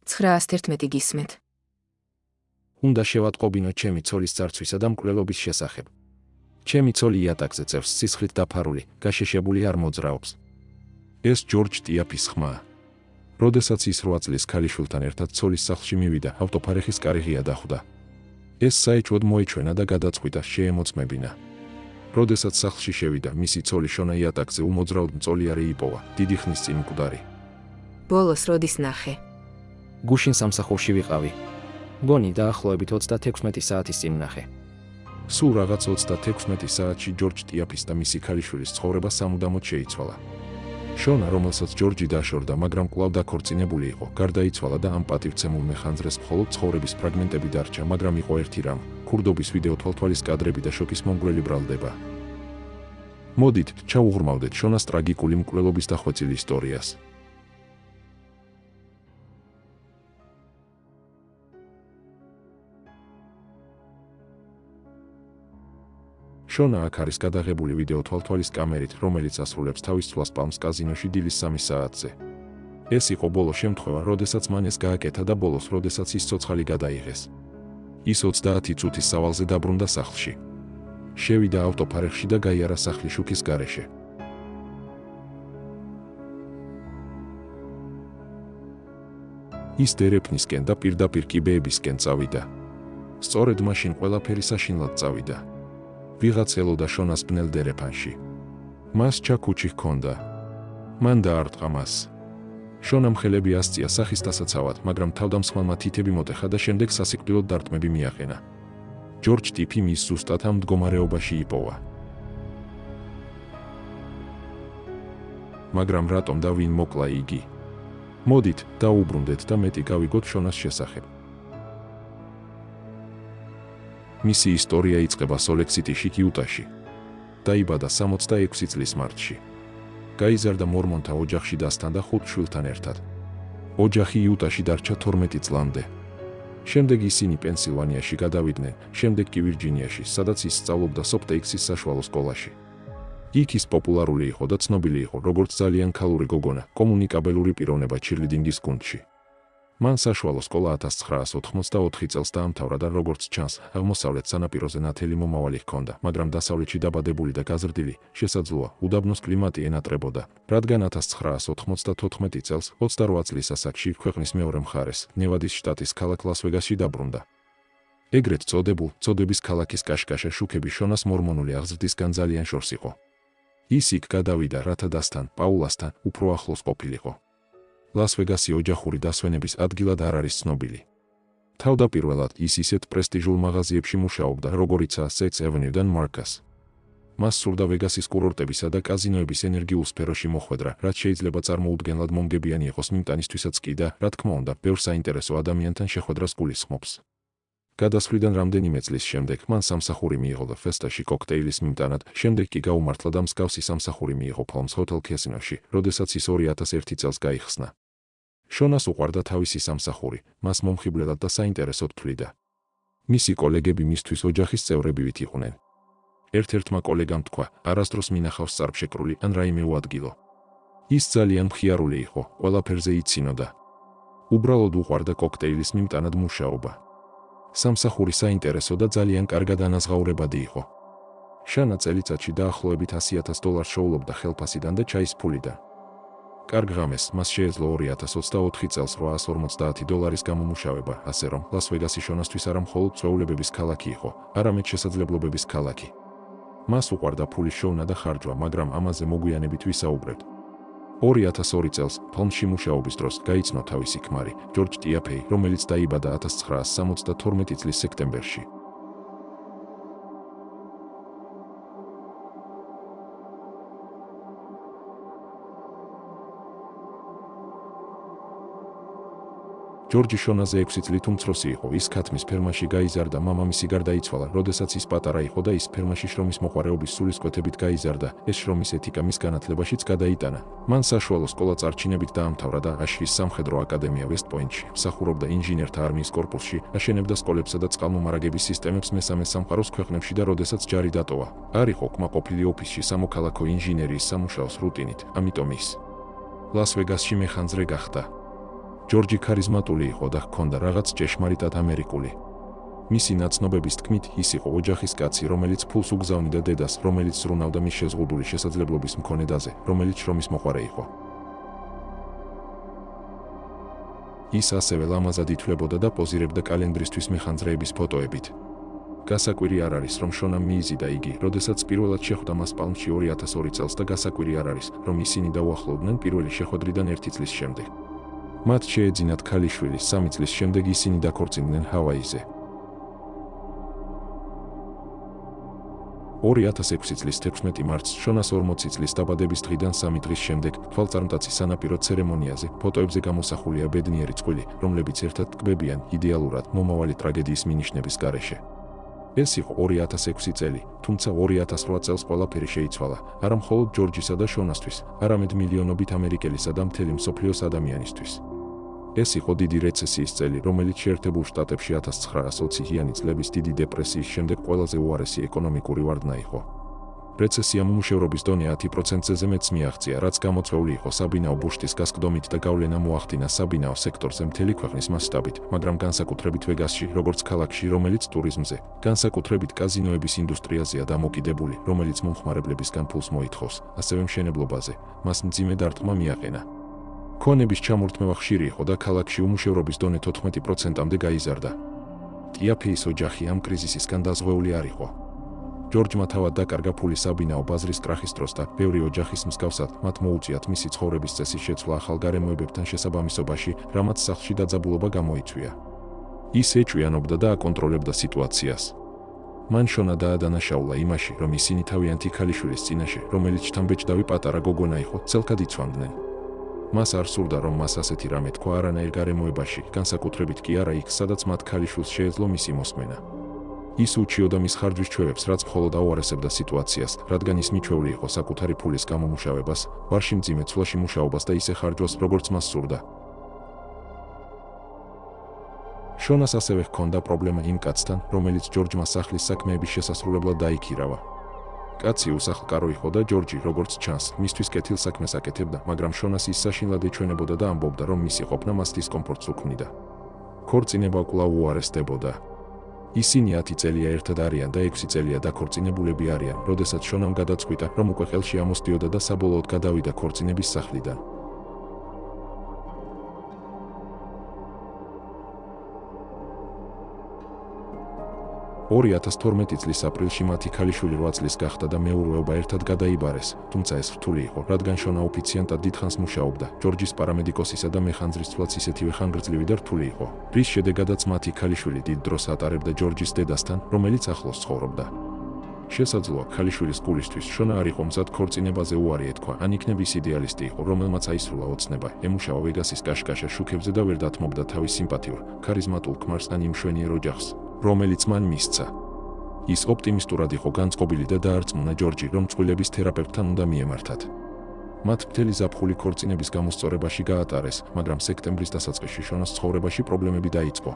911 გისმენთ. უნდა შევატყობინო ჩემი ცოლის წარცვისა და მკვლელობის შესახებ. ჩემი ცოლი იატაკზე წევს სისხლით დაფარული, გაშეშებული არ მოძრაობს. ეს ჯორჯ ტიაფის ხმაა. როდესაც ის 8 წლის ქალიშვილთან ერთად ცოლის სახლში მივიდა, ავტოფარეხის კარი ღია დახვდა. ეს საეჭვოდ მოეჩვენა და გადაწყვიტა შეემოწმებინა. როდესაც სახლში შევიდა, მისი ცოლი შონა იატაკზე უმოძრაოდ მწოლიარე იპოვა, დიდი ხნის წინ მკვდარი. ბოლოს როდის ნახე? გუშინ სამსახურში ვიყავი. გონი დაახლოებით 36 საათის წინ ნახე. სულ რაღაც 36 საათში ჯორჯ ტიაფის და მისი ქალიშვილის ცხოვრება სამუდამოდ შეიცვალა. შონა, რომელსაც ჯორჯი დაშორდა, მაგრამ კვლავ დაქორწინებული იყო, გარდაიცვალა და ამ პატივცემულ მეხანძრეს მხოლოდ ცხოვრების ფრაგმენტები დარჩა, მაგრამ იყო ერთი რამ: ქურდობის ვიდეო თვალთვალის კადრები და შოკის მომგვრელი ბრალდება. მოდით, ჩაუღრმავდეთ შონას ტრაგიკული მკვლელობის დახვეწილ ისტორიას. შონა აქ არის გადაღებული ვიდეო თვალთვალის კამერით, რომელიც ასრულებს თავის ცვლას პალმს კაზინოში დილის 3 საათზე. ეს იყო ბოლო შემთხვევა, როდესაც მან ეს გააკეთა და ბოლოს, როდესაც ის ცოცხალი გადაიღეს. ის 30 წუთის სავალზე დაბრუნდა სახლში. შევიდა ავტოფარეხში და გაიარა სახლი შუქის გარეშე. ის დერეფნისკენ და პირდაპირ კიბეებისკენ წავიდა. სწორედ მაშინ ყველაფერი საშინლად წავიდა. ვიღაც ელოდა შონას ბნელ დერეფანში. მას ჩაქუჩი ჰქონდა. მან დაარტყა მას. შონამ ხელები ასწია სახის დასაცავად, მაგრამ თავდამსხმელმა თითები მოტეხა და შემდეგ სასიკვდილოდ დარტყმები მიაყენა. ჯორჯ ტიფი მის ზუსტად ამ მდგომარეობაში იპოვა. მაგრამ რატომ და ვინ მოკლა იგი? მოდით, დაუბრუნდეთ და მეტი გავიგოთ შონას შესახებ. მისი ისტორია იწყება სოლექსიტიში, იუტაში. დაიბადა 66 წლის მარტში. გაიზარდა მორმონთა ოჯახში დასთან და 5 შვილთან ერთად. ოჯახი იუტაში დარჩა 12 წლამდე. შემდეგ ისინი პენსილვანიაში გადავიდნენ, შემდეგ კი ვირჯინიაში, სადაც ის სწავლობდა სოფტეიქსის საშუალო სკოლაში. იქ ის პოპულარული იყო და ცნობილი იყო, როგორც ძალიან ქალური გოგონა, კომუნიკაბელური პიროვნება ჩირლიდინგის გუნდში. მან საშუალო სკოლა 1984 წელს დაამთავრა და როგორც ჩანს, აღმოსავლეთ სანაპიროზე ნათელი მომავალი ჰქონდა, მაგრამ დასავლეთში დაბადებული და გაზრდილი, შესაძლოა, უდაბნოს კლიმატი ენატრებოდა, რადგან 1994 წელს, 28 წლის ასაკში, ქვეყნის მეორე მხარეს, ნევადის შტატის ქალაქ ლას-ვეგასში დაბრუნდა. ეგრეთ წოდებულ, წოდების ქალაქის კაშკაშა შუქები შონას მორმონული აღზრდისგან ძალიან შორს იყო. ის იქ გადავიდა, რათა დასთან, პაულასთან, უფრო ახლოს ყოფილიყო. ლას-ვეგასი ოჯახური დასვენების ადგილად არ არის ცნობილი. თავდაპირველად ის ისეთ პრესტიჟულ მაღაზიებში მუშაობდა, როგორიცაა Saks Avenue და Marcus. მას სურდა ვეგასის კურორტებისა და კაზინოების ენერგიულ სფეროში მოხვედრა, რაც შეიძლება წარმოუდგენლად მომგებიანი იყოს მიმტანისთვისაც კი და, რა თქმა უნდა, ბევრ საინტერესო ადამიანთან შეხვედრას გულისხმობს. გადასვლიდან რამდენიმე წლის შემდეგ მან სამსახური მიიღო და ფესტაში კოქტეილის მიმტანად, შემდეგ კი გაუმართლა და მსგავსი სამსახური მიიღო Palms Hotel Casinoში, როდესაც ის 2001 წელს გაიხსნა. შონას უყვარდა თავისი სამსახური, მას მომხიბლელად და საინტერესოდ თვლიდა. მისი კოლეგები მისთვის ოჯახის წევრებივით იყვნენ. ერთ-ერთმა კოლეგამ თქვა, არასდროს მინახავს წარბშეკრული ან რაიმე უადგილო. ის ძალიან მხიარული იყო, ყველაფერზე იცინოდა. უბრალოდ უყვარდა კოქტეილის მიმტანად მუშაობა. სამსახური საინტერესო და ძალიან კარგად ანაზღაურებადი იყო. შანა წელიწადში დაახლოებით $100,000 შოულობდა ხელფასიდან და ჩაის ფულიდან. კარგ ღამეს მას შეეძლო 2024 წელს $850 გამომუშავება, ასე რომ ლას-ვეგასი შონასთვის არა მხოლოდ წვეულებების ქალაქი იყო, არამედ შესაძლებლობების ქალაქი. მას უყვარდა ფულის შოვნა და ხარჯვა, მაგრამ ამაზე მოგვიანებით ვისაუბრებთ. 2002 წელს, Palmsში მუშაობის დროს, გაიცნო თავისი ქმარი, ჯორჯ ტიაფეი, რომელიც დაიბადა 1972 წლის სექტემბერში. ჯორჯი შონაზე 6 წლით უმცროსი იყო, ის ქათმის ფერმაში გაიზარდა, მამამისი გარდაიცვალა, როდესაც ის პატარა იყო და ის ფერმაში შრომის მოყვარეობის სულისკვეთებით გაიზარდა, ეს შრომის ეთიკა მის განათლებაშიც გადაიტანა. მან საშუალო სკოლა წარჩინებით დაამთავრა და აშშის სამხედრო აკადემია West Point-ში, მსახურობდა ინჟინერთა არმიის კორპუსში, აშენებდა სკოლებსა და წყალმომარაგების სისტემებს მესამე სამყაროს ქვეყნებში და როდესაც ჯარი დატოვა, არ იყო კმაყოფილი ოფისში სამოქალაქო ინჟინერიის სამუშაოს რუტინით, ამიტომ ის ლას-ვეგასში მეხანძრე გახდა. ჯორჯი ქარიზმატული იყო და ჰქონდა რაღაც ჭეშმარიტად ამერიკული. მისი ნაცნობების თქმით, ის იყო ოჯახის კაცი, რომელიც ფულს უგზავნიდა დედას, რომელიც ზრუნავდა მის შეზღუდული შესაძლებლობის მქონე დაზე, რომელიც შრომის მოყვარე იყო. ის ასევე ლამაზად ითვლებოდა და პოზირებდა კალენდრისთვის მეხანძრეების ფოტოებით. გასაკვირი არ არის, რომ შონამ მიიზიდა იგი, როდესაც პირველად შეხვდა მას პალმში 2002 წელს და გასაკვირი არ არის, რომ ისინი დაუახლოვდნენ პირველი შეხვედრიდან 1 წლის შემდეგ. მათ შეეძინათ ქალიშვილი, 3 წლის შემდეგ ისინი დაქორწინდნენ ჰავაიზე. 2006 წლის 16 მარტს შონას 40 წლის დაბადების დღიდან 3 დღის შემდეგ თვალწარმტაცი სანაპირო ცერემონიაზე ფოტოებზე გამოსახულია ბედნიერი წყვილი, რომლებიც ერთად ტკბებიან იდეალურად მომავალი ტრაგედიის მინიშნების გარეშე. ეს იყო 2006 წელი, თუმცა 2008 წელს ყველაფერი შეიცვალა, არა მხოლოდ ჯორჯისა და შონასთვის, არამედ მილიონობით ამერიკელისა და მთელი მსოფლიოს ადამიანისთვის. ეს იყო დიდი რეცესიის წელი, რომელიც შეერთებულ შტატებში 1920-იანი წლების დიდი დეპრესიის შემდეგ ყველაზე უარესი ეკონომიკური ვარდნა იყო. რეცესიამ უმუშევრობის დონე 10%-ზე მეტს მიაღწია, რაც გამოწვეული იყო საბინაო ბუშტის გასკდომით და გავლენა მოახდინა საბინაო სექტორზე მთელი ქვეყნის მასშტაბით, მაგრამ განსაკუთრებით ვეგასში, როგორც ქალაქში, რომელიც ტურიზმზე, განსაკუთრებით კაზინოების ინდუსტრიაზეა დამოკიდებული, რომელიც მომხმარებლებისგან ფულს მოითხოვს, ასევე მშენებლობაზე, მას მძიმე დარტყმა მიაყენა. ქონების ჩამორთმევა ხშირი იყო და ქალაქში უმუშევრობის დონე 14%-მდე გაიზარდა. ტიაფეის ოჯახი ამ კრიზისისგან დაზღვეული არ იყო. ჯორჯმა თავად დაკარგა ფული საბინაო ბაზრის კრახის დროს და ბევრი ოჯახის მსგავსად მათ მოუწიათ მისი ცხოვრების წესის შეცვლა ახალ გარემოებებთან შესაბამისობაში, რამაც სახლში დაძაბულობა გამოიწვია. ის ეჭვიანობდა და აკონტროლებდა სიტუაციას. მან შონა დაადანაშაულა იმაში, რომ ისინი თავიანთი ქალიშვილის წინაშე, რომელიც შთამბეჭდავი პატარა გოგონა იყო, ცელქად იცვამდნენ. მას არ სურდა, რომ მას ასეთი რამე თქვა არანაირ გარემოებაში, განსაკუთრებით კი არა იქ, სადაც მათ ქალიშვილს შეეძლო მისი მოსმენა. ის უჩიოდა მის ხარჯვის ჩვევებს, რაც მხოლოდ აუარესებდა სიტუაციას, რადგან ის მიჩვეული იყო საკუთარი ფულის გამომუშავებას, ვარში მძიმე ცვლაში მუშაობას და ისე ხარჯვას, როგორც მას სურდა. შონას ასევე ჰქონდა პრობლემა იმ კაცთან, რომელიც ჯორჯმა სახლის საქმეების შესასრულებლად დაიქირავა. კაცი უსახლკარო იყო და ჯორჯი, როგორც ჩანს, მისთვის კეთილ საქმეს აკეთებდა, მაგრამ შონას ის საშინლად ეჩვენებოდა და ამბობდა, რომ მისი ყოფნა მას დისკომფორტს უქმნიდა. ქორწინება კვლავ უარესდებოდა. ისინი 10 წელია ერთად არიან და 6 წელია დაქორწინებულები არიან, როდესაც შონამ გადაწყვიტა, რომ უკვე ხელში ამოსდიოდა და საბოლოოდ გადავიდა ქორწინების სახლიდან. ორი 2012 წლის აპრილში მათი ქალიშვილი 8 წლის გახდა და მეურვეობა ერთად გადაიბარეს, თუმცა ეს რთული იყო, რადგან შონა ოფიციანტად დიდხანს მუშაობდა, ჯორჯის პარამედიკოსისა და მეხანძრის ცვლაც ისეთივე ხანგრძლივი და რთული იყო, რის შედეგადაც მათი ქალიშვილი დიდ დროს ატარებდა ჯორჯის დედასთან, რომელიც ახლოს ცხოვრობდა. შესაძლოა ქალიშვილის გულისთვის შონა არ იყო მზად ქორწინებაზე უარი ეთქვა, ან იქნებ ის იდეალისტი იყო, რომელმაც აისრულა ოცნება, ემუშავა ვეგასის კაშკაშა შუქებზე და ვერ დათმობდა თავის სიმპათიურ, ქარიზმატულ ქმარს ან იმ მშვენიერ ოჯახს, რომელიც მან მისცა. ის ოპტიმისტურად იყო განწყობილი და დაარწმუნა ჯორჯი, რომ წყვილების თერაპევტთან უნდა მიემართათ. მათ მთელი ზაფხული ქორწინების გამოსწორებაში გაატარეს, მაგრამ სექტემბრის დასაწყისში შონას ცხოვრებაში პრობლემები დაიწყო.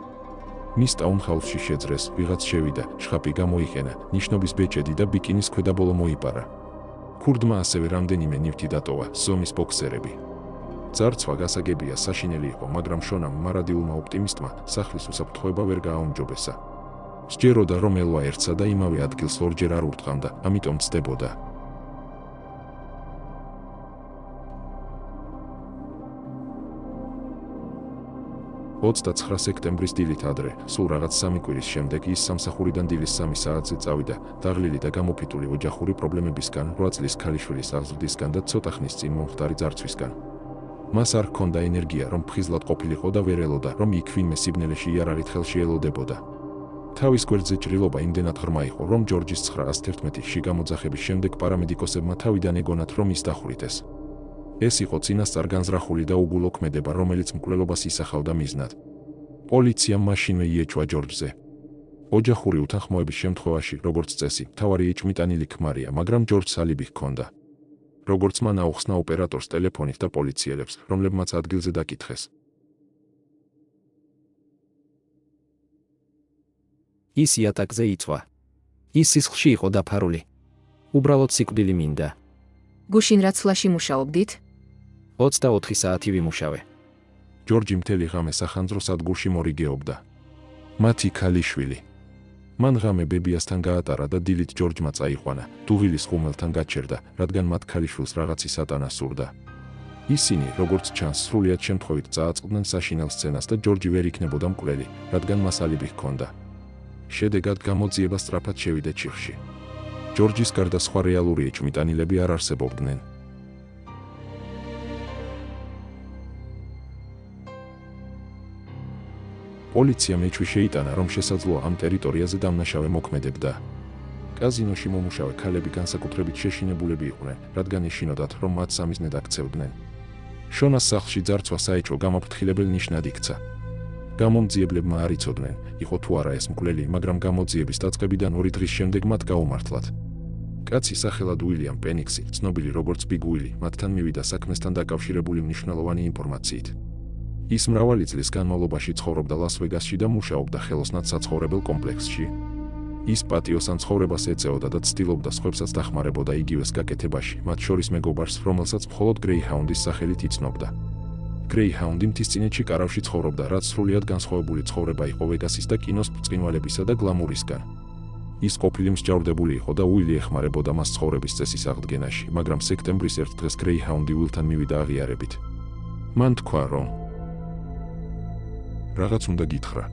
მის ტაუნჰაუსში შეძრეს, ვიღაც შევიდა, შხაპი გამოიყენა, ნიშნობის ბეჭედი და ბიკინის ქვედაბოლო მოიპარა. ქურდმა ასევე რამდენიმე ნივთი დატოვა, ზომის ბოქსერები. ძარცვა გასაგებია საშინელი იყო, მაგრამ შონამ მარადილმა ოპტიმისტმა სახლის უსაფრთხოება ვერ გააუმჯობესა. სჯეროდა, რომ ელვა ერთსა და იმავე ადგილს ორჯერ არ ურტყამდა, ამიტომ ცდებოდა. –29 სექტემბრის დილით ადრე, სულ რაღაც 3 კვირის შემდეგ ის სამსახურიდან დილის 3 საათზე წავიდა, დაღლილი და გამოფიტული ოჯახური პრობლემებისგან, 8 წლის ქალიშვილის აღზრდისგან და ცოტა ხნის წინ მომხდარი ძარცვისგან. მას არ ჰქონდა ენერგია, რომ ფხიზლად ყოფილიყო და ვერ ელოდა, რომ იქ ვინმე სიბნელეში იარაღით ხელში ელოდებოდა. თავის გვერდზე ჭრილობა იმდენად ღრმა იყო, რომ ჯორჯის 911-ში გამოძახების შემდეგ პარამედიკოსებმა თავიდან ეგონათ, რომ ის დახვრიტეს. ეს იყო წინასწარ განზრახული და უგულო ქმედება, რომელიც მკვლელობას ისახავდა მიზნად. პოლიციამ მაშინვე იეჭვა ჯორჯზე. ოჯახური უთანხმოების შემთხვევაში, როგორც წესი, მთავარი ეჭვმიტანილი ქმარია, მაგრამ ჯორჯს ალიბი ჰქონდა. როგორც მან აუხსნა ოპერატორს ტელეფონით და პოლიციელებს, რომლებმაც ადგილზე დაკითხეს. ის იატაკზე იწვა. ის სისხლში იყო დაფარული. უბრალოდ სიკვდილი მინდა. გუშინ რა ცვლაში მუშაობდით? 24 საათი ვიმუშავე. ჯორჯი მთელი ღამე სახანძრო სადგურში მორიგეობდა. მათი ქალიშვილი. მან ღამე ბებიასთან გაატარა და დილით ჯორჯმა წაიყვანა, დუღილის ხუმელთან გაჩერდა, რადგან მათ ქალიშვილს რაღაცი სატანა სურდა. ისინი, როგორც ჩანს, სრულიად შემთხვევით წააწყდნენ საშინელ სცენას და ჯორჯი ვერ იქნებოდა მკვლელი, რადგან მას ალიბი ჰქონდა. შედეგად გამოძიება სწრაფად შევიდა ჩიხში. ჯორჯის გარდა სხვა რეალური ეჭვმიტანილები არ არსებობდნენ. პოლიციამ ეჭვი შეიტანა, რომ შესაძლოა ამ ტერიტორიაზე დამნაშავე მოქმედებდა. კაზინოში მომუშავე ქალები განსაკუთრებით შეშინებულები იყვნენ, რადგან ეშინოდათ, რომ მათ სამიზნედ აქცევდნენ. შონას სახლში ძარცვა საეჭვო გამაფრთხილებელ ნიშნად იქცა. გამომძიებლებმა არ იცოდნენ, იყო თუ არა ეს მკვლელი, მაგრამ გამოძიების დაწყებიდან 2 დღის შემდეგ მათ გაუმართლათ. კაცი სახელად უილიამ პენიქსი, ცნობილი როგორც ბიგ უილი, მათთან მივიდა საქმესთან დაკავშირებული მნიშვნელოვანი ინფორმაციით. ის მრავალი წლის განმავლობაში ცხოვრობდა ლას-ვეგასში და მუშაობდა ხელოსნად საცხოვრებელ კომპლექსში. ის პატიოსან ცხოვრებას ეწეოდა და ცდილობდა სხვებსაც დახმარებოდა იგივეს გაკეთებაში, მათ შორის მეგობარს, რომელსაც მხოლოდ გრეიჰაუნდის სახელით იცნობდა. გრეიჰაუნდი მთისწინეთში კარავში ცხოვრობდა, რაც სრულიად განსხვავებული ცხოვრება იყო ვეგასის და კინოს ბრწყინვალებისა და გლამურისგან. ის ყოფილი მსჯავრდებული იყო და უილი ეხმარებოდა მას ცხოვრების წესის აღდგენაში, მაგრამ სექტემბრის 1 დღეს გრეიჰაუნდი უილთან მივიდა აღიარებით. მან თქვა, რომ რაღაც უნდა გითხრა.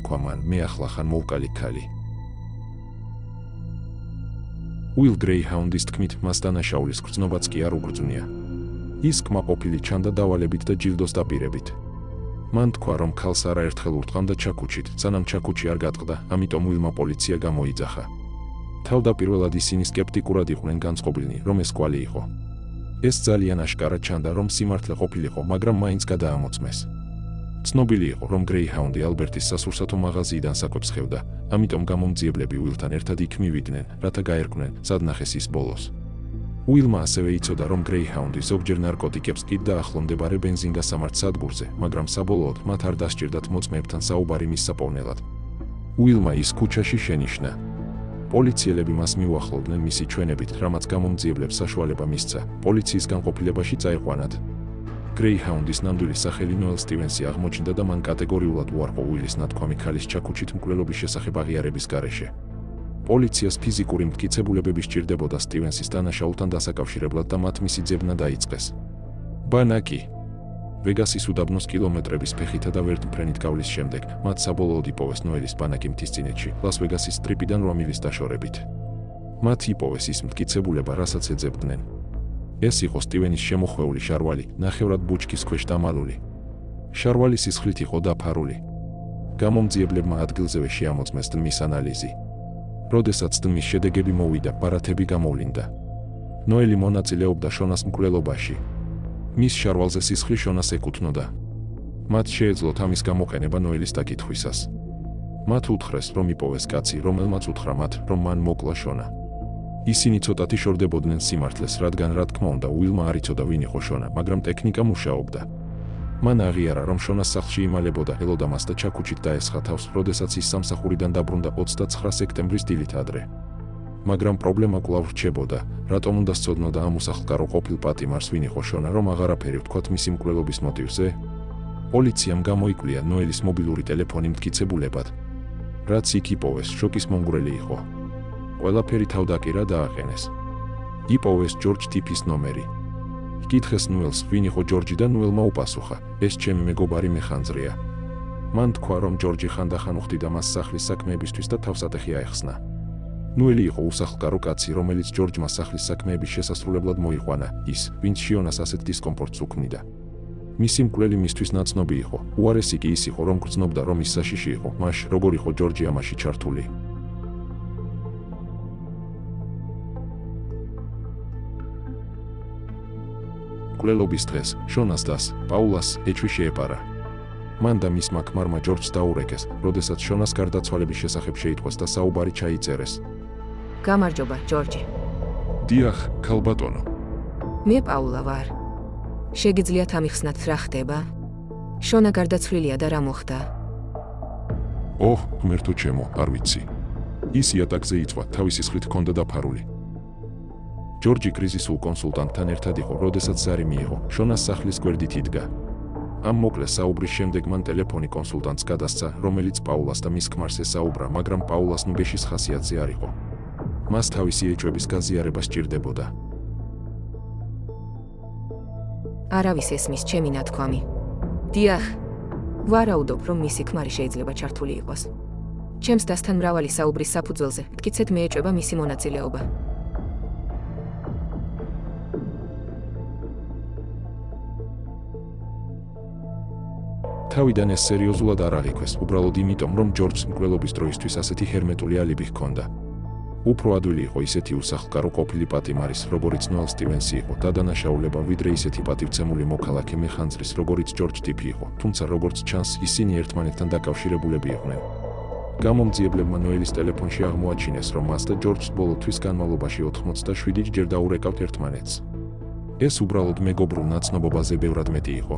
თქვა მან, მე ახლა ხან მოვკალი ქალი. უილ გრეიჰაუნდის თქმით, მას დანაშაულის გრძნობაც კი არ უგრძნია. ის კმაყოფილი ჩანდა დავალებით და ჯილდოს დაპირებით. მან თქვა, რომ ქალს არაერთხელ ურტყამდა ჩაქუჩით, სანამ ჩაქუჩი არ გატყდა, ამიტომ უილმა პოლიცია გამოიძახა. თავდაპირველად ისინი სკეპტიკურად იყვნენ განწყობილნი, რომ ეს კვალი იყო. ეს ძალიან აშკარა ჩანდა, რომ სიმართლე ყოფილიყო, მაგრამ მაინც გადაამოწმეს. ცნობილი იყო, რომ გრეიჰაუნდი ალბერტის სასურსათო მაღაზიიდან საკვებს ხევდა, ამიტომ გამომძიებლები უილთან ერთად იქ მივიდნენ, რათა გაერკვნენ, სად ნახეს ის ბოლოს. უილმა ასევე იცოდა, რომ გრეიჰაუნდი ზოგჯერ ნარკოტიკებს კიდ და ახლო მდებარე ბენზინგასამართ სადგურზე, მაგრამ საბოლოოდ მათ არ დასჭირდათ მოწმეებთან საუბარი მის საპოვნელად. უილმა ის ქუჩაში შენიშნა. პოლიციელები მას მიუახლოვდნენ მისი ჩვენებით, რამაც გამომძიებლებს საშუალება მისცა, პოლიციის განყოფილებაში წაიყვანათ. გრეიჰაუნდის ნამდვილი სახელი ნოელ სტივენსი აღმოჩნდა და მან კატეგორიულად უარყო უილის ნათქვამი ქალის ჩაქუჩით მკვლელობის შესახებ აღიარების გარეშე. პოლიციას ფიზიკური მტკიცებულებები სჭირდებოდა სტივენსის დანაშაულთან დასაკავშირებლად და მათ მისი ძებნა დაიწყეს. ბანაკი ვეგასის უდაბნოს კილომეტრების ფეხითა და ვერტმფრენით გავლის შემდეგ, მათ საბოლოოდ იპოვეს ნოელის ბანაკი მთისწინეთში, ლას-ვეგასის სტრიპიდან 8 მილის დაშორებით. მათ იპოვეს ის მტკიცებულება, რასაც ეძებდნენ. ეს იყო სტივენის შემოხვეული შარვალი, ნახევრად ბუჩქის ქვეშ დამალული. შარვალი სისხლით იყო დაფარული. გამომძიებლებმა ადგილზევე შეამოწმეს დმის ანალიზი. როდესაც დმის შედეგები მოვიდა, ბარათები გამოვლინდა. ნოელი მონაწილეობდა შონას მკვლელობაში. მის შარვალზე სისხლი შონას ეკუთვნოდა. მათ შეეძლოთ ამის გამოყენება ნოელის დაკითხვისას. მათ უთხრეს, რომ იპოვეს კაცი, რომელმაც უთხრა მათ, რომ მან მოკლა შონა. ისინი ცოტათი შორდებოდნენ სიმართლეს, რადგან რა თქმა უნდა უილმა არ იცოდა ვინ იყო შონა, მაგრამ ტექნიკა მუშაობდა. მან აღიარა, რომ შონას სახლში იმალებოდა, ელოდა მას და ჩაქუჩით დაესხა თავს, როდესაც ის სამსახურიდან დაბრუნდა 29 სექტემბრის დილით ადრე. მაგრამ პრობლემა კვლავ რჩებოდა, რატომ უნდა სცოდნოდა ამ უსახლკარო ყოფილ პატიმარს ვინ იყო შონა, რომ აღარაფერი ვთქვათ მისი მკვლელობის მოტივზე? პოლიციამ გამოიკვლია ნოელის მობილური ტელეფონი მტკიცებულებად. რაც იქ იპოვეს, შოკის მომგვრელი იყო. ყველაფერი თავდაკირა დააყენეს. იპოვეს ჯორჯ ტიფის ნომერი. ჰკითხეს ნუელს, ვინ იყო ჯორჯი და ნუელმა უპასუხა, ეს ჩემი მეგობარი მეხანძრია. მან თქვა, რომ ჯორჯი ხანდახან უხდიდა მას სახლის საქმეებისთვის და თავსატეხი აეხსნა. ნუელი იყო უსახლკარო კაცი, რომელიც ჯორჯმა სახლის საქმეების შესასრულებლად მოიყვანა, ის, ვინც შიონას ასეთ დისკომფორტს უქმნიდა. მისი მკვლელი მისთვის ნაცნობი იყო, უარესი კი ის იყო, რომ გრძნობდა, რომ ის საშიში იყო, მაშ როგორ იყო ჯორჯი ამაში ჩართული. მკვლელობის დღეს, შონას დას, პაულას, ეჭვი შეეპარა. მან და მისმა ქმარმა ჯორჯს დაურეკეს, როდესაც შონას გარდაცვალების შესახებ შეიტყვეს და საუბარი ჩაიწერეს. გამარჯობა, ჯორჯი. დიახ, ქალბატონო. მე პაულა ვარ. შეგიძლიათ ამიხსნათ რა ხდება? შონა გარდაცვლილია და რა მოხდა? ოჰ, ღმერთო ჩემო, არ ვიცი. ის იატაკზე იწვა, თავის სისხლით ჰქონდა დაფარული. ჯორჯი კრიზისულ კონსულტანტთან ერთად იყო, როდესაც ზარი მიიღო, შონას სახლის გვერდით იდგა. ამ მოკლე საუბრის შემდეგ მან ტელეფონი კონსულტანტს გადასცა, რომელიც პაულას და მის ქმარს ესაუბრა, მაგრამ პაულას ნუგეშის ხასიათზე არ იყო. მას თავისი ეჭვების გაზიარება სჭირდებოდა. არავის ესმის ჩემი ნათქვამი. დიახ. ვარაუდობ, რომ მისი ქმარი შეიძლება ჩართული იყოს. ჩემს დასთან მრავალი საუბრის საფუძველზე, მტკიცედ მეეჭვება მისი მონაწილეობა. თავიდან ეს სერიოზულად არ აღიქვეს, უბრალოდ იმიტომ, რომ ჯორჯს მკვლელობის დროისთვის ასეთი ჰერმეტული ალიბი ჰქონდა. უფრო ადვილი იყო ისეთი უსახლკარო ყოფილი პატიმარის, როგორც ნოელ სტივენსი იყო, დადანაშაულება, ვიდრე ისეთი პატივცემული მოქალაქე მეხანძრის, როგორც ჯორჯ ტიპი იყო, თუმცა როგორც ჩანს, ისინი ერთმანეთთან დაკავშირებულები იყვნენ. გამომძიებლებმა ნოელის ტელეფონში აღმოაჩინეს, რომ მას და ჯორჯს ბოლო თვის განმავლობაში 87 ჯერ დაურეკავთ ერთმანეთს. ეს უბრალოდ მეგობრულ ნაცნობობაზე ბევრად მეტი იყო.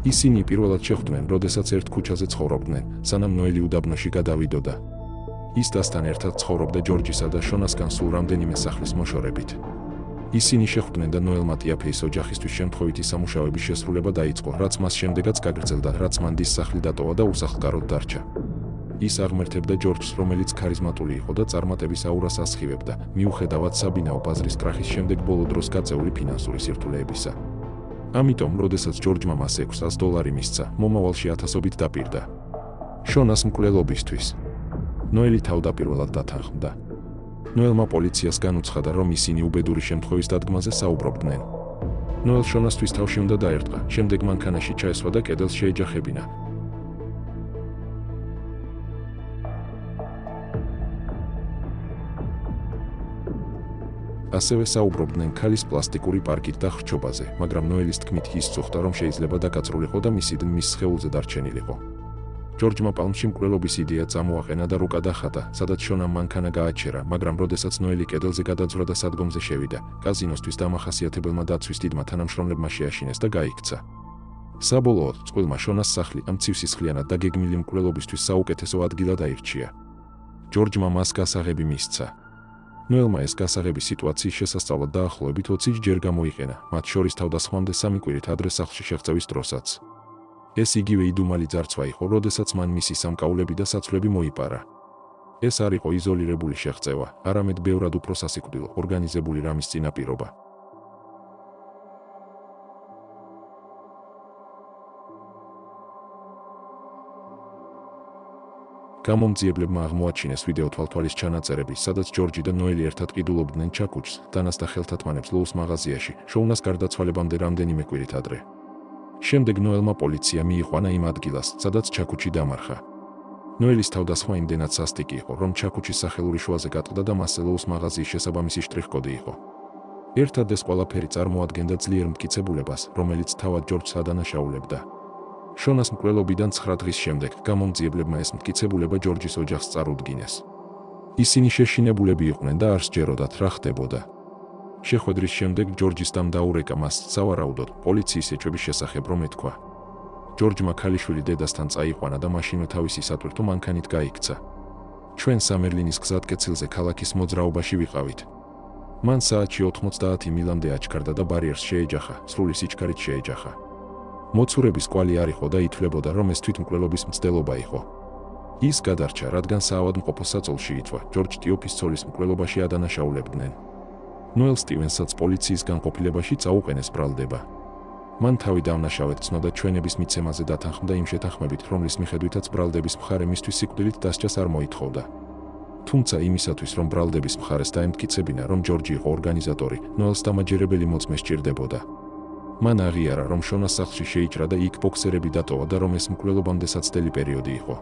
ისინი პირველად შეხვდნენ, როდესაც ერთ ქუჩაზე ცხოვრობდნენ, სანამ ნოელი უდაბნოში გადავიდოდა. ის დასთან ერთად ცხოვრობდა ჯორჯისა და შონასგან სულ რამდენიმე სახლის მოშორებით. ისინი შეხვდნენ და ნოელმა ტიაფეის ოჯახისთვის შემთხვევითი სამუშაოების შესრულება დაიწყო, რაც მას შემდეგაც გაგრძელდა, რაც მანდის სახლი დატოვა და უსახლკაროდ დარჩა. ის აღმერთებდა ჯორჯს, რომელიც ქარიზმატული იყო და წარმატების აურას ასხივებდა, მიუხედავად საბინაო ბაზრის კრახის შემდეგ ბოლო დროს გაწეული ფინანსური სირთულეებისა. ამიტომ, როდესაც ჯორჯმა მას $600 მისცა, მომავალში 1000-ობით დაპირდა. შონას მკვლელობისთვის. ნოელი თავდაპირველად დათანხმდა. ნოელმა პოლიციას განუცხადა, რომ ისინი უბედური შემთხვევის დადგმაზე საუბრობდნენ. ნოელ შონასთვის თავში უნდა დაერტყა, შემდეგ მანქანაში ჩაესვა და კედელს შეეჯახებინა. ასევე საუბრობდნენ ქალის პლასტიკური პარკით და ხრჩობაზე, მაგრამ ნოელის თქმით ის წუხდა, რომ შეიძლება დაკაცრულიყო და მისიდან მის სხეულზე დარჩენილიყო. ჯორჯმა პალმში მკვლელობის იდეა წამოაყენა და რუკა დახატა, სადაც შონამ მანქანა გააჩერა, მაგრამ როდესაც ნოელი კედელზე გადაძვრა და სადგომზე შევიდა, კაზინოსთვის დამახასიათებელმა დაცვის დიდმა თანამშრომლებმა შეაშინეს და გაიქცა. საბოლოოდ, წყვილმა შონას სახლი ამ ცივსისხლიანად დაგეგმილი მკვლელობისთვის საუკეთესო ადგილად აირჩია. ჯორჯმა მას გასაღები მისცა. ნოელმა ეს გასაღები სიტუაციის შესასწავლად დაახლოებით 20 ჯერ გამოიყენა, მათ შორის თავდასხმამდე 3 კვირით ადრე სახლში შეღწევის დროსაც. ეს იგივე იდუმალი ძარცვა იყო, როდესაც მან მისი სამკაულები და საცვლები მოიპარა. ეს არ იყო იზოლირებული შეღწევა, არამედ ბევრად უფრო სასიკვდილო, ორგანიზებული რამის წინაპირობა. გამომძიებლებმა აღმოაჩინეს ვიდეო თვალთვალის ჩანაწერები, სადაც ჯორჯი და ნოელი ერთად ყიდულობდნენ ჩაკუჩს, დანას და ხელთათმანებს ლოუს მაღაზიაში, შოუნას გარდაცვალებამდე რამდენიმე კვირით ადრე. შემდეგ ნოელმა პოლიცია მიიყვანა იმ ადგილას, სადაც ჩაკუჩი დამარხა. ნოელის თავდასხმა იმდენად სასტიკი იყო, რომ ჩაკუჩის სახელური შუაზე გატყდა და მასზე ლოუს მაღაზიის შესაბამისი შტრიხ-კოდი იყო. ერთად ეს ყველაფერი წარმოადგენდა ძლიერ მტკიცებულებას, რომელიც თავად ჯორჯს ადანაშაულებდა. შონას მკვლელობიდან 9 დღის შემდეგ გამომძიებლებმა ეს მტკიცებულება ჯორჯის ოჯახს წარუდგინეს. ისინი შეშინებულები იყვნენ და არ სჯეროდათ რა ხდებოდა. შეხვედრის შემდეგ ჯორჯის დამ დაურეკა მას, სავარაუდოდ, პოლიციის ეჭვების შესახებ რომ ეთქვა. ჯორჯმა ქალიშვილი დედასთან წაიყვანა და მაშინვე თავისი სატვირთო მანქანით გაიქცა. ჩვენ სამერლინის გზატკეცილზე ქალაქის მოძრაობაში ვიყავით. მან საათში 90 მილამდე აჩქარდა და ბარიერს შეეჯახა, სრული სიჩქარით შეეჯახა. მოცურების კვალი არ იყო და ითვლებოდა, რომ ეს თვითმკვლელობის მცდელობა იყო. ის გადარჩა, რადგან საავადმყოფო საწოლში ითვა, ჯორჯ ტიოფის ცოლის მკვლელობაში ადანაშაულებდნენ. ნოელ სტივენსაც პოლიციის განყოფილებაში წაუყენეს ბრალდება. მან თავი დავნაშავედ ცნოდა ჩვენების მიცემაზე დათანხმდა იმ შეთანხმებით, რომლის მიხედვითაც ბრალდების მხარე მისთვის სიკვდილით დასჯას არ მოითხოვდა. თუმცა იმისათვის, რომ ბრალდების მხარეს დაემტკიცებინა, რომ ჯორჯი იყო ორგანიზატორი, ნოელს დამაჯერებელი მოწმე სჭირდებოდა. მან აღიარა, რომ შონას სახლში შეიჭრა და იქ ბოქსერები დატოვა და რომ ეს მკვლელობამდე საცდელი პერიოდი იყო.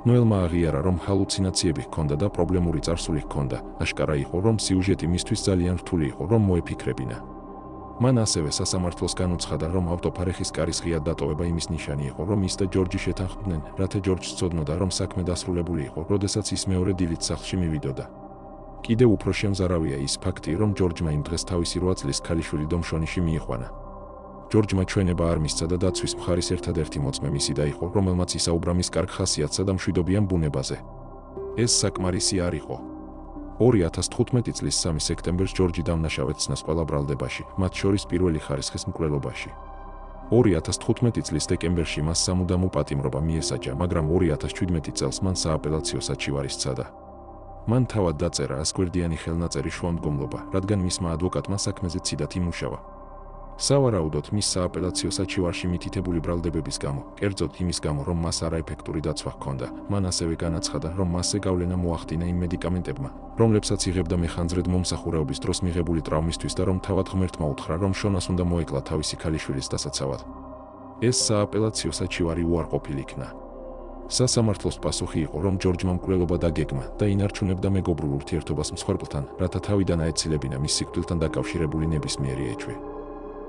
ნოელმა აღიარა, რომ ჰალუცინაციები ჰქონდა და პრობლემური წარსული ჰქონდა, აშკარა იყო, რომ სიუჟეტი მისთვის ძალიან რთული იყო, რომ მოეფიქრებინა. მან ასევე სასამართლოს განუცხადა, რომ ავტოფარეხის კარის ღია დატოვება იმის ნიშანი იყო, რომ ის და ჯორჯი შეთანხმდნენ, რათა ჯორჯს სცოდნოდა, რომ საქმე დასრულებული იყო, როდესაც ის მეორე დილით სახლში მივიდოდა. კიდევ უფრო შემზარავია ის ფაქტი, რომ ჯორჯმა იმ დღეს თავისი 8 წლის ქალიშვილი დომშონიში მიიყვანა. ჯორჯმა ჩვენება არ მისცა და დაცვის მხარის ერთადერთი მოწმე მისი და იყო, რომელმაც ისაუბრა მის კარგ ხასიათსა და მშვიდობიან ბუნებაზე. ეს საკმარისი არ იყო. 2015 წლის 3 სექტემბერს ჯორჯი დამნაშავედ ცნეს ყველა ბრალდებაში, მათ შორის პირველი ხარისხის მკვლელობაში. 2015 წლის დეკემბერში მას სამუდამო პატიმრობა მიესაჯა, მაგრამ 2017 წელს მან სააპელაციო საჩივარი სცადა. მან თავად დაწერა 100 გვერდიანი ხელნაწერი შუამდგომლობა, რადგან მისმა ადვოკატმა საქმეზე ციდად იმუშავა. სავარაუდოდ მის სააპელაციო საჩივარში მითითებული ბრალდებების გამო, კერძოდ იმის გამო, რომ მას არაეფექტური დაცვა ჰქონდა, მან ასევე განაცხადა, რომ მასზე გავლენა მოახდინა იმ მედიკამენტებმა, რომლებსაც იღებდა მეხანძრედ მომსახურეობის დროს მიღებული ტრავმისთვის და რომ თავად ღმერთმა უთხრა, რომ შონას უნდა მოეკლა თავისი ქალიშვილის დასაცავად. ეს სააპელაციო საჩივარი უარყოფილ იქნა. სასამართლოს პასუხი იყო, რომ ჯორჯმა მკვლელობა დაგეგმა და ინარჩუნებდა მეგობრულ ურთიერთობას მსხვერპლთან, რათა თავიდან აეცილებინა მის სიკვდილთან დაკავშირებული ნებისმიერი ეჭვი.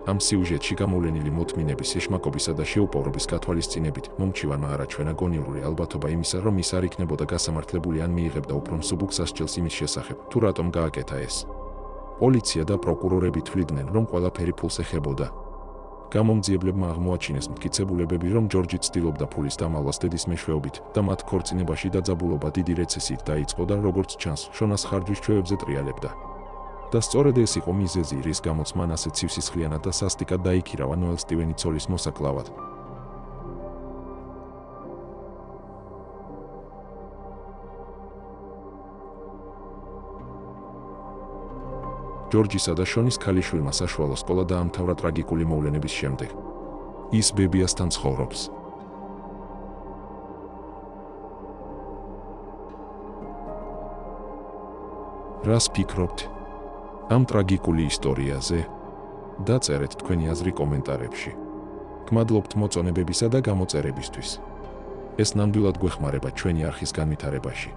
ამ სიუჟეტში გამოვლენილი მოთმინების ეშმაკობისა და შეუპოვრობის გათვალისწინებით, მომჩივანმა არაჩვენა გონივრული ალბათობა იმისა, რომ ის არ იქნებოდა გასამართლებული ან მიიღებდა უფრო მსუბუქ სასჯელს იმის შესახებ, თუ რატომ გააკეთა ეს. პოლიცია და პროკურორები თვლიდნენ, რომ ყველაფერი ფულს ეხებოდა. გამომძიებლებმა აღმოაჩინეს მტკიცებულებები, რომ ჯორჯი ცდილობდა ფულის დამალვას დედის მეშვეობით და მათ ქორწინებაში დაძაბულობა დიდი რეცესიით დაიწყო და როგორც ჩანს, შონას ხარჯვის ჩვევებზე ტრიალებდა. და სწორედ ეს იყო მიზეზი, რის გამოც მან ასე ცივსისხლიანად და სასტიკად დაიქირავა ნოელ სტივენი ცოლის მოსაკლავად. ჯორჯისა და შონის ქალიშვილმა საშუალო სკოლა დაამთავრა ტრაგიკული მოვლენების შემდეგ. ის ბებიასთან ცხოვრობს. რას ფიქრობთ ამ ტრაგიკული ისტორიაზე? დაწერეთ თქვენი აზრი კომენტარებში. გმადლობთ მოწონებებისა და გამოწერებისთვის. ეს ნამდვილად გვეხმარება ჩვენი არხის განვითარებაში.